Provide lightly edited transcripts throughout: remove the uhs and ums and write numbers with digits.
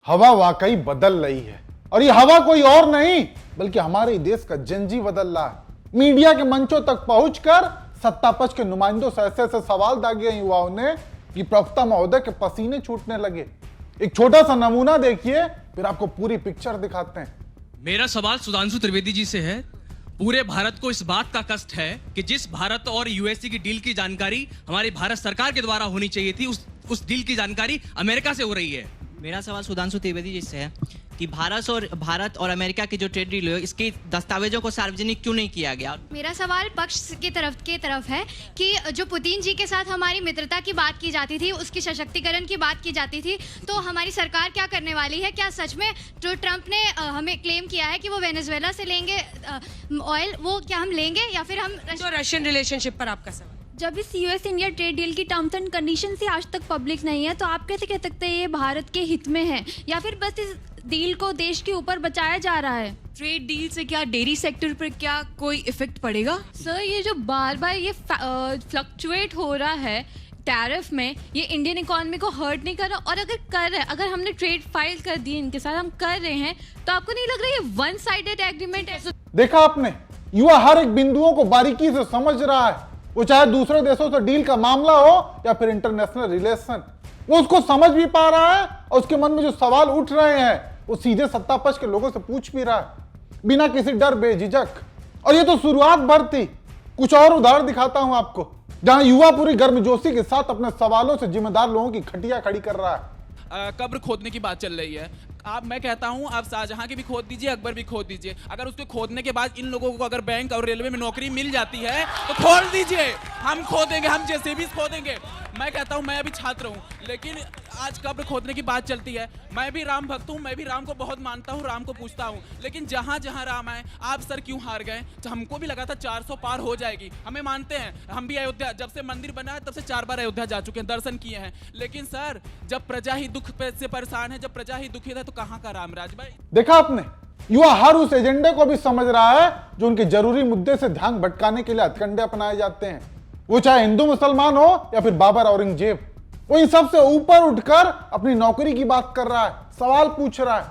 हवा वाकई बदल रही है और ये हवा कोई और नहीं बल्कि हमारे देश का जनजी बदल रहा है। मीडिया के मंचों तक पहुंचकर सत्ता पक्ष के नुमाइंदों से ऐसे सवाल दागे युवाओं ने कि प्रवक्ता महोदय के पसीने छूटने लगे। एक छोटा सा नमूना देखिए, फिर आपको पूरी पिक्चर दिखाते हैं। मेरा सवाल सुधांशु त्रिवेदी जी से है। पूरे भारत को इस बात का कष्ट है कि जिस भारत और यूएसए की डील की जानकारी हमारी भारत सरकार के द्वारा होनी चाहिए थी, उस डील की जानकारी अमेरिका से हो रही है। मेरा सवाल सुधांशु त्रिवेदी जी से है कि भारत और अमेरिका की जो ट्रेड डील है इसके दस्तावेजों को सार्वजनिक क्यों नहीं किया गया। मेरा सवाल पक्ष की तरफ है कि जो पुतिन जी के साथ हमारी मित्रता की बात की जाती थी, उसकी सशक्तिकरण की बात की जाती थी, तो हमारी सरकार क्या करने वाली है? क्या सच में जो ट्रंप ने हमें क्लेम किया है कि वो वेनेजुएला से लेंगे ऑयल, वो क्या हम लेंगे या फिर हम तो रशियन रिलेशनशिप पर आपका सवाल? जब इस यूएस इंडिया ट्रेड डील की टर्म्स एंड कंडीशन ही आज तक पब्लिक नहीं है, तो आप कैसे कह सकते हैं ये भारत के हित में है या फिर बस इस डील को देश के ऊपर बचाया जा रहा है? ट्रेड डील से क्या डेयरी सेक्टर पर क्या कोई इफेक्ट पड़ेगा? सर, ये जो बार बार ये फ्लक्चुएट हो रहा है टैरिफ में, ये इंडियन इकोनॉमी को हर्ट नहीं कर रहा? और अगर कर रहा है, अगर हमने ट्रेड फाइल कर दी इनके साथ, हम कर रहे हैं, तो आपको नहीं लग रहा ये वन साइडेड एग्रीमेंट है? देखा आपने, युवा हर एक बिंदुओं को बारीकी से समझ रहा है। वो चाहे दूसरे देशों से डील का मामला हो या फिर इंटरनेशनल रिलेशन, वो उसको समझ भी पा रहा है और उसके मन में जो सवाल उठ रहे हैं वो सीधे सत्ता पक्ष के लोगों से पूछ भी रहा है बिना किसी डर बेझिझक। और ये तो शुरुआत भर थी। कुछ और उदाहरण दिखाता हूं आपको, जहां युवा पूरी गर्मजोशी के साथ अपने सवालों से जिम्मेदार लोगों की खटिया खड़ी कर रहा है। कब्र खोदने की बात चल रही है। मैं कहता हूं आप शाहजहां की भी खोद दीजिए, अकबर भी खोद दीजिए। अगर उसके खोदने के बाद इन लोगों को अगर बैंक और रेलवे में नौकरी मिल जाती है तो खोल दीजिए, हम खोदेंगे, हम जैसे भी खोदेंगे। मैं कहता हूं मैं अभी छात्र हूं, लेकिन आज कब्र खोदने की बात चलती है। मैं भी राम भक्त हूं, मैं भी राम को बहुत मानता हूं, राम को पूछता हूं, लेकिन जहां जहां राम आए आप सर क्यों हार गए? तो हमको भी लगा था 400 पार हो जाएगी, हमें मानते हैं। हम भी अयोध्या, जब से मंदिर बना है तब से 4 बार अयोध्या जा चुके हैं, दर्शन किए हैं। लेकिन सर, जब प्रजा ही दुख से परेशान है, जब प्रजा ही दुखी है, तो कहां का रामराज भाई? देखा आपने, युवा हर उस एजेंडे को भी समझ रहा है जो उनके जरूरी मुद्दे से ध्यान भटकाने के लिए हथकंडे अपनाए जाते हैं। वो चाहे हिंदू मुसलमान हो या फिर बाबर औरंगजेब, वो इन सबसे ऊपर उठकर अपनी नौकरी की बात कर रहा है, सवाल पूछ रहा है,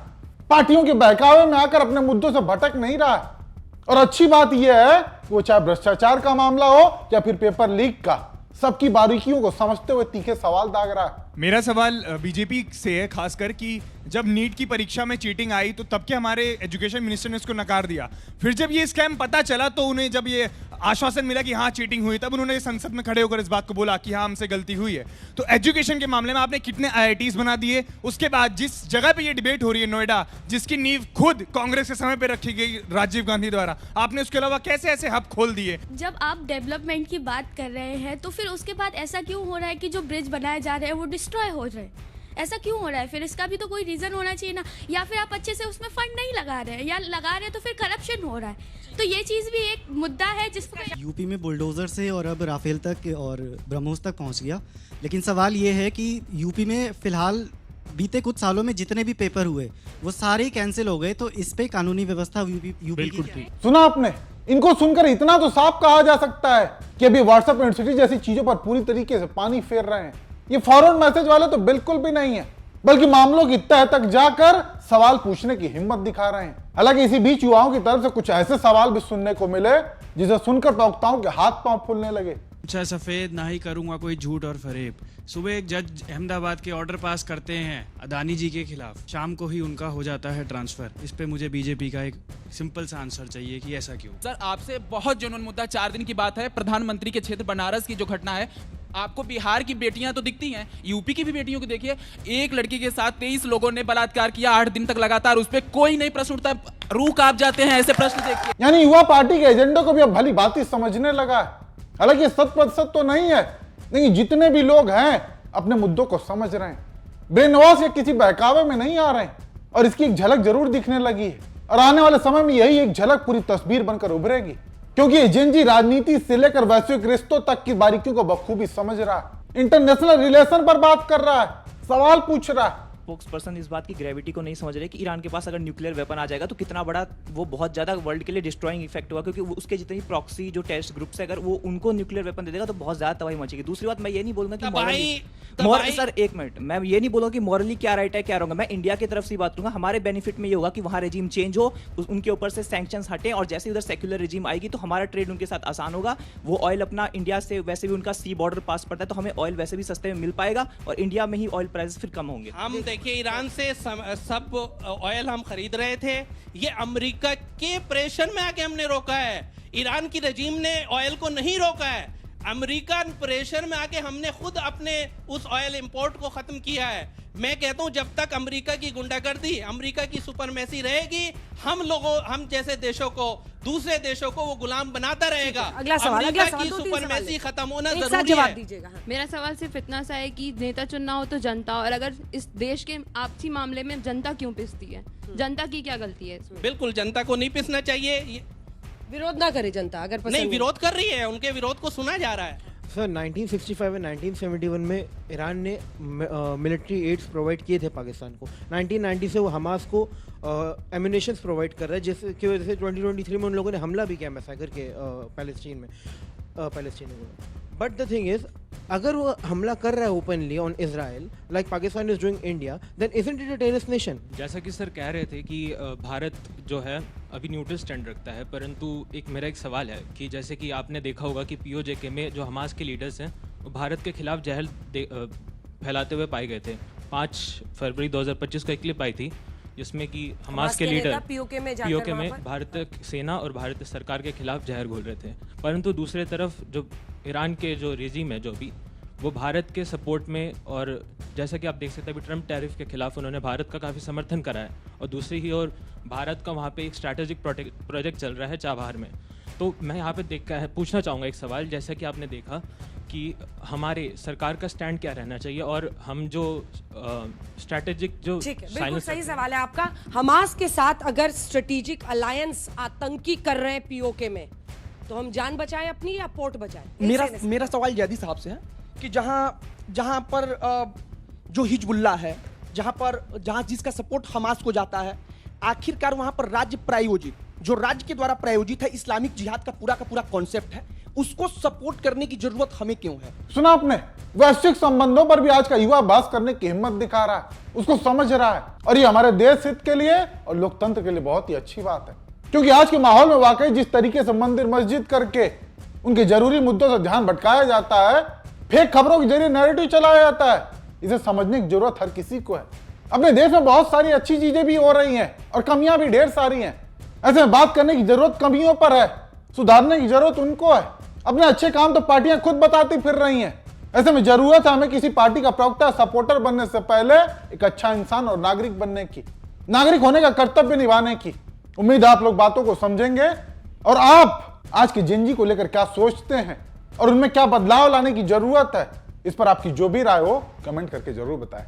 पार्टियों के बहकावे में आकर अपने मुद्दों से भटक नहीं रहा है। और अच्छी बात यह है कि वो चाहे भ्रष्टाचार का मामला हो या फिर पेपर लीक का, सबकी बारीकियों को समझते हुए तीखे सवाल दाग रहा है। मेरा सवाल बीजेपी से है, खासकर कि जब नीट की परीक्षा में चीटिंग आई तो तब के हमारे एजुकेशन मिनिस्टर ने उसको नकार दिया। फिर जब ये स्कैम पता चला तो उन्हें जब ये आश्वासन मिला कि हाँ चीटिंग हुई, तब उन्होंने संसद में खड़े होकर इस बात को बोला कि हाँ हमसे गलती हुई है। तो एजुकेशन के मामले में आपने कितने आईआईटीज बना दिए? उसके बाद जिस जगह पे ये डिबेट हो रही है नोएडा, जिसकी नींव खुद कांग्रेस के समय पे रखी गई राजीव गांधी द्वारा, आपने उसके अलावा कैसे ऐसे हब खोल दिए? जब आप डेवलपमेंट की बात कर रहे हैं तो फिर उसके बाद ऐसा क्यों हो रहा है कि जो ब्रिज बनाए जा रहे हैं वो डिस्ट्रॉय हो रहे हैं? ऐसा क्यों हो रहा है? फिर इसका भी तो कोई रीजन होना चाहिए ना। या फिर आप अच्छे से उसमें फंड नहीं लगा रहे हैं, या लगा रहे हैं तो फिर करप्शन हो रहा है। तो ये चीज भी एक मुद्दा है जिसको यूपी में बुलडोजर से और अब राफेल तक और ब्रह्मोस तक पहुंच गया। लेकिन सवाल ये है कि यूपी में फिलहाल बीते कुछ सालों में जितने भी पेपर हुए वो सारे कैंसिल हो गए, तो इस पे कानूनी व्यवस्था यूपी की सुना आपने? इनको सुनकर इतना तो साफ कहा जा सकता है कि अभी व्हाट्सएप यूनिवर्सिटी जैसी चीजों पर पूरी तरीके से पानी फेर रहे हैं। ये फॉरवर्ड मैसेज वाले तो बिल्कुल भी नहीं है, बल्कि मामलों की तह तक जाकर सवाल पूछने की हिम्मत दिखा रहे हैं। हालांकि इसी बीच युवाओं की तरफ से कुछ ऐसे सवाल भी सुनने को मिले जिसे सुनकर प्रवक्ताओं के हाथ पांव फूलने लगे। अच्छा सफेद ना ही करूंगा कोई झूठ और फरेब। सुबह एक जज अहमदाबाद के ऑर्डर पास करते हैं अदानी जी के खिलाफ, शाम को ही उनका हो जाता है ट्रांसफर। इस पे मुझे बीजेपी का एक सिंपल सा आंसर चाहिए कि ऐसा क्यों? सर, आपसे बहुत जुनून मुद्दा, 4 दिन की बात है, प्रधानमंत्री के क्षेत्र बनारस की जो घटना है। आपको बिहार की बेटियां तो दिखती हैं, यूपी की भी बेटियों को देखिए। एक लड़की के साथ 23 लोगों ने बलात्कार किया 8 दिन तक लगातार, उस पर कोई नहीं प्रश्न उठता। रूह कांप जाते हैं ऐसे प्रश्न देखिए। यानी युवा पार्टी के एजेंडे को भी अब भली भांति समझने लगा है। हालांकि 100% तो नहीं है, लेकिन जितने भी लोग हैं अपने मुद्दों को समझ रहे हैं, ब्रेन वॉश या किसी बहकावे में नहीं आ रहे हैं, और इसकी एक झलक जरूर दिखने लगी है। और आने वाले समय में यही एक झलक पूरी तस्वीर बनकर उभरेगी, क्योंकि एजेंजी राजनीति से लेकर वैश्विक रिश्तों तक की बारीकियों को बखूबी समझ रहा है, इंटरनेशनल रिलेशन पर बात कर रहा है, सवाल पूछ रहा है, स्पोक्स पर्सन इस बात की ग्रेविटी को नहीं समझ रहे कि ईरान के पास अगर न्यूक्लियर वेपन आ जाएगा तो कितना बड़ा वो बहुत ज़्यादा वर्ल्ड के लिए डिस्ट्रॉइंग इफेक्ट होगा, क्योंकि उसके जितने भी प्रॉक्सी जो टेस्ट ग्रुप्स है अगर वो उनको न्यूक्लियर वेपन दे देगा तो बहुत ज़्यादा तबाही मचेगी। दूसरी बात, मैं ये नहीं बोलूँगा कि सर एक मिनट, मैं ये नहीं बोलूँगा कि मॉरली क्या राइट है क्या रॉन्ग है, मैं इंडिया की तरफ से बात करूँगा। हमारे बेनिफिट में ये होगा कि वहाँ रेजिम चेंज हो, उनके ऊपर से सैंक्शंस हटें और जैसे उधर सेक्युलर रेजिम आएगी तो हमारा ट्रेड उनके साथ आसान होगा। वो ऑयल अपना इंडिया से वैसे भी उनका सी बॉर्डर पास पड़ता है तो हमें ऑयल वैसे भी सस्ते में मिल पाएगा और इंडिया में ही ऑयल प्राइस फिर कम होंगे। हम देखिए ईरान से सब ऑयल हम खरीद रहे थे, ये अमेरिका के प्रेशर में आके हमने रोका है। ईरान की रजीम ने ऑयल को नहीं रोका है, अमेरिकन प्रेशर में आके हमने खुद अपने उस ऑयल इंपोर्ट को खत्म किया है। मैं कहता हूं जब तक अमेरिका की गुंडागर्दी, अमेरिका की सुपरमेसी रहेगी, हम जैसे देशों को, दूसरे देशों को वो गुलाम बनाता रहेगा। अगला सवाल की सुपरमेसी खत्म होना जरूरी है। मेरा सवाल सिर्फ इतना सा है कि नेता चुनना हो तो जनता, और अगर इस देश के आपसी मामले में जनता क्यों पिसती है, जनता की क्या गलती है इसमें? बिल्कुल जनता को नहीं पिसना चाहिए, विरोध ना करे जनता, अगर नहीं विरोध कर रही है, उनके विरोध को सुना जा रहा है। सर 1965 और 1971 में ईरान ने मिलिट्री एड्स प्रोवाइड किए थे पाकिस्तान को। 1990 से वो हमास को एम्यूनेशंस प्रोवाइड कर रहा है, जिसकी वजह से 2023 में उन लोगों ने हमला भी किया मैसेकर के पैलेस्टीन में। बट द थिंग इज, अगर वो हमला कर रहा है openly on Israel like Pakistan is doing India, then isn't it a terrorist nation? जैसा कि सर कह रहे थे कि भारत जो है अभी न्यूट्रल स्टैंड रखता है, परंतु मेरा एक सवाल है कि जैसे कि आपने देखा होगा कि POJK में जो हमास के लीडर्स हैं वो भारत के खिलाफ जहर फैलाते हुए पाए गए थे। 5 फरवरी 2025 को एक क्लिप आई थी जिसमें कि हमास के लीडर POK में भारतीय सेना और भारतीय सरकार के खिलाफ जहर घोल रहे थे। परंतु दूसरे तरफ जो ईरान के जो रेजिम है जो भी, वो भारत के सपोर्ट में, और जैसा कि आप देख सकते हैं अभी ट्रम्प टैरिफ के खिलाफ उन्होंने भारत का काफ़ी समर्थन करा है, और दूसरी ही ओर भारत का वहाँ पे एक स्ट्रैटेजिक प्रोजेक्ट चल रहा है चाबहार में। तो मैं यहाँ पे पूछना चाहूँगा एक सवाल, जैसा कि आपने देखा कि हमारे सरकार का स्टैंड क्या रहना चाहिए और हम जो स्ट्रैटेजिक जो बिल्कुल सही सवाल है आपका। हमास के साथ अगर स्ट्रेटेजिक अलायंस आतंकी कर रहे हैं POK में, तो हम जान बचाएं अपनी या पोर्ट बचाएं? मेरा सवाल जैदी साहब से है कि जहां पर जो हिजबुल्लाह है, जहां जिसका सपोर्ट हमास को जाता है, आखिरकार वहां पर राज्य प्रायोजित, जो राज्य के द्वारा प्रायोजित है इस्लामिक जिहाद का पूरा कॉन्सेप्ट है, उसको सपोर्ट करने की जरूरत हमें क्यों है? सुना आपने, वैश्विक संबंधों पर भी आज का युवा बात करने की हिम्मत दिखा रहा है, उसको समझ रहा है, और ये हमारे देश हित के लिए और लोकतंत्र के लिए बहुत ही अच्छी बात है। क्योंकि आज के माहौल में वाकई जिस तरीके से मंदिर मस्जिद करके उनके जरूरी मुद्दों से ध्यान भटकाया जाता है, फेक खबरों के जरिए नैरेटिव चलाया जाता है, इसे समझने की जरूरत हर किसी को है। अपने देश में बहुत सारी अच्छी चीजें भी हो रही हैं और कमियां भी ढेर सारी हैं। ऐसे में बात करने की जरूरत कमियों पर है, सुधारने की जरूरत उनको है। अपने अच्छे काम तो पार्टियां खुद बताती फिर रही हैं। ऐसे में जरूरत है हमें किसी पार्टी का प्रवक्ता सपोर्टर बनने से पहले एक अच्छा इंसान और नागरिक बनने की, नागरिक होने का कर्तव्य निभाने की। उम्मीद है आप लोग बातों को समझेंगे और आप आज की जिंदगी को लेकर क्या सोचते हैं और उनमें क्या बदलाव लाने की जरूरत है, इस पर आपकी जो भी राय हो कमेंट करके जरूर बताएं।